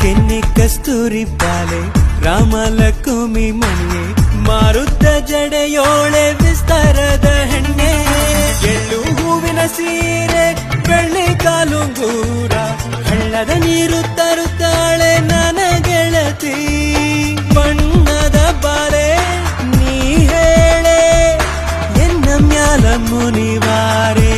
ಕೆನ್ನೆ ಕಸ್ತೂರಿ ಬಾಲೆ ರಾಮಲಕ್ಷ್ಮಿ ಮಣಿಯೇ ಮಾರುತ್ತ ಜಡೆಯೋಳೆ ವಿಸ್ತಾರದ ಹೆಣ್ಣೆ ಎಳ್ಳು ಹೂವಿನ ಸೀರೆ ಬೆಳ್ಳಿ ಕಾಲುಂಗೂರ ಹಳ್ಳದ ನೀರು ತರುತ್ತಾಳೆ ನನ್ನ ಗೆಳತಿ ಬಣ್ಣದ ಬಾಲೆ ನೀ ಹೇಳೆ ಎನ್ನ ಮ್ಯಾಲ ಮುನಿವಾರೇ